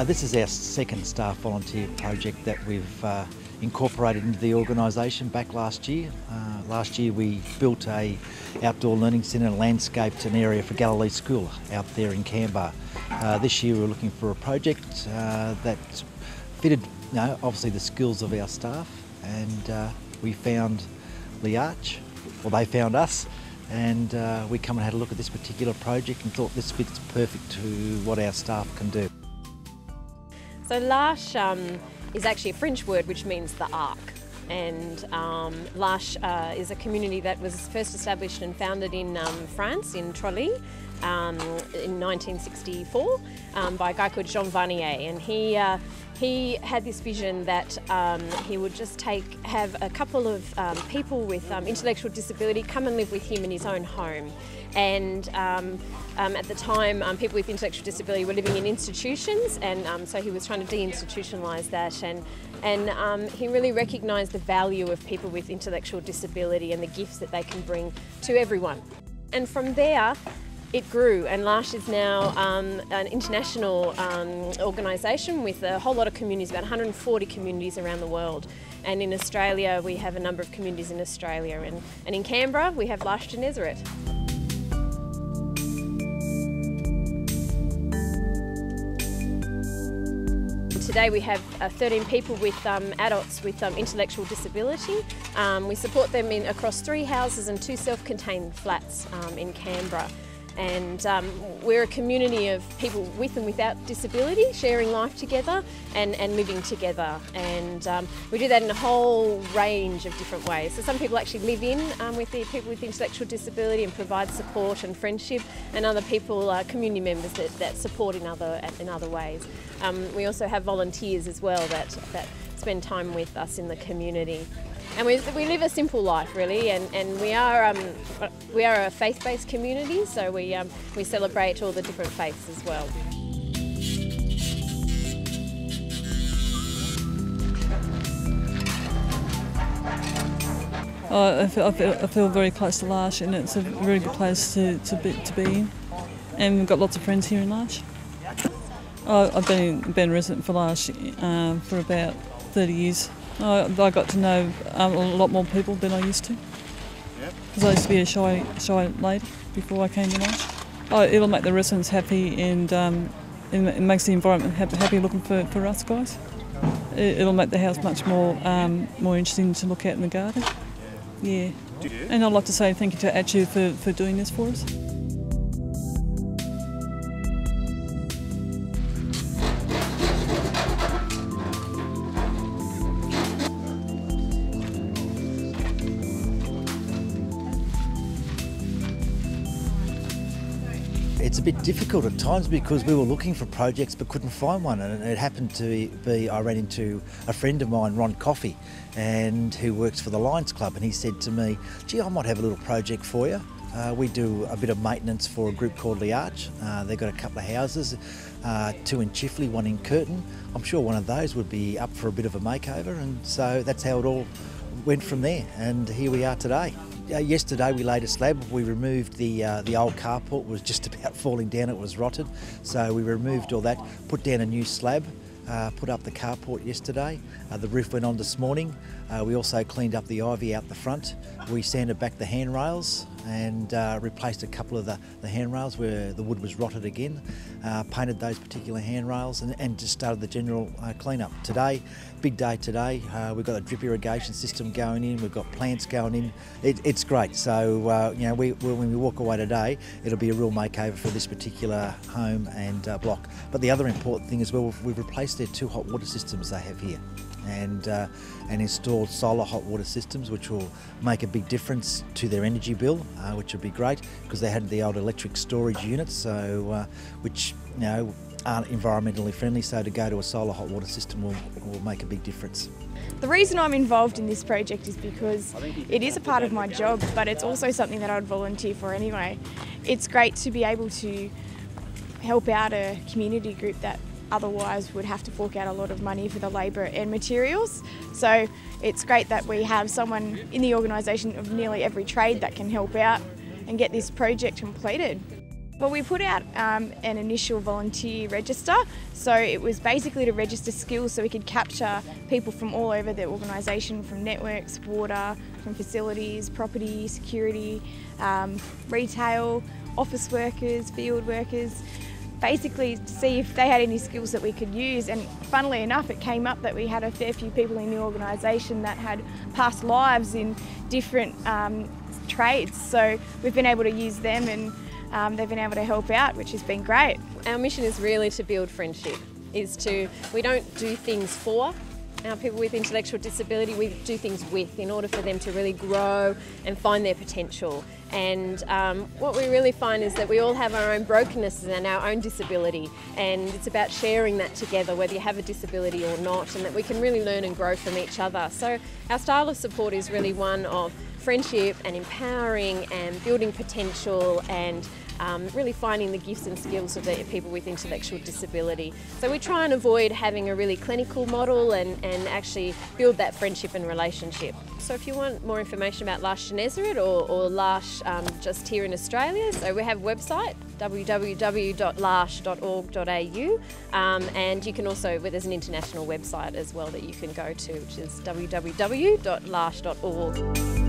This is our second staff volunteer project that we've incorporated into the organisation back last year. Last year we built a outdoor learning centre and landscaped an area for Galilee School out there in Canberra. This year we're looking for a project that fitted obviously the skills of our staff, and we found L'Arche, well they found us, and we come and had a look at this particular project and thought this fits perfect to what our staff can do. So L'Arche is actually a French word which means the ark, and L'Arche is a community that was first established and founded in France, in Trolly, in 1964 by a guy called Jean Varnier, and he had this vision that he would just have a couple of people with intellectual disability come and live with him in his own home. And at the time, people with intellectual disability were living in institutions, and so he was trying to deinstitutionalise that, and he really recognised the value of people with intellectual disability and the gifts that they can bring to everyone. And from there, it grew, and L'Arche is now an international organisation with a whole lot of communities, about 140 communities around the world. And in Australia, we have a number of communities in Australia, and in Canberra, we have L'Arche Gennesaret. Today we have 13 people with adults with intellectual disability. We support them across 3 houses and 2 self-contained flats in Canberra. And we're a community of people with and without disability sharing life together and living together, and we do that in a whole range of different ways. So some people actually live in with the people with intellectual disability and provide support and friendship, and other people are community members that support in other ways. We also have volunteers as well that spend time with us in the community. And we live a simple life, really, and we are a faith-based community, so we celebrate all the different faiths as well. I feel very close to L'Arche, and it's a very good place to be in. And we've got lots of friends here in L'Arche. I've been a resident for L'Arche for about 30 years. I got to know a lot more people than I used to, because I used to be a shy lady before I came to L'Arche. It'll make the residents happy, and it makes the environment happy looking for us guys. It'll make the house much more interesting to look at in the garden. Yeah, and I'd like to say thank you to ActewAGL for doing this for us. It's a bit difficult at times because we were looking for projects but couldn't find one, and it happened to be I ran into a friend of mine, Ron Coffey, and who works for the Lions Club, and he said to me, gee, I might have a little project for you. We do a bit of maintenance for a group called L'Arche. They've got a couple of houses, 2 in Chifley, 1 in Curtin. I'm sure one of those would be up for a bit of a makeover, and so that's how it all went from there, and here we are today. Yesterday we laid a slab. We removed the old carport. It was just about falling down, it was rotted. So we removed all that, put down a new slab, put up the carport yesterday. The roof went on this morning. We also cleaned up the ivy out the front. We sanded back the handrails and replaced a couple of the handrails where the wood was rotted again. Painted those particular handrails and just started the general clean-up. Today, big day today, we've got a drip irrigation system going in, we've got plants going in. It's great. So when we walk away today, it'll be a real makeover for this particular home and block. But the other important thing as well, we've replaced their 2 hot water systems they have here, and installed solar hot water systems, which will make a big difference to their energy bill, which would be great because they had the old electric storage units, so which aren't environmentally friendly. So to go to a solar hot water system will make a big difference. The reason I'm involved in this project is because it is a part of my job, but it's also something that I'd volunteer for anyway. It's great to be able to help out a community group that otherwise would have to fork out a lot of money for the labour and materials. So it's great that we have someone in the organisation of nearly every trade that can help out and get this project completed. Well, we put out an initial volunteer register, so it was basically to register skills so we could capture people from all over the organisation, from networks, water, from facilities, property, security, retail, office workers, field workers, basically to see if they had any skills that we could use. And funnily enough, it came up that we had a fair few people in the organisation that had past lives in different trades, so we've been able to use them, and they've been able to help out, which has been great. Our mission is really to build friendship. We don't do things for our people with intellectual disability, we do things with, in order for them to really grow and find their potential. And what we really find is that we all have our own brokennesses and our own disability, and it's about sharing that together, whether you have a disability or not, and that we can really learn and grow from each other. So our style of support is really one of friendship and empowering and building potential, and really finding the gifts and skills of the people with intellectual disability. So we try and avoid having a really clinical model and actually build that friendship and relationship. So if you want more information about L'Arche Gennesaret or L'Arche just here in Australia, so we have a website, www.l'arche.org.au, and you can also, there's an international website as well that you can go to, which is www.l'arche.org.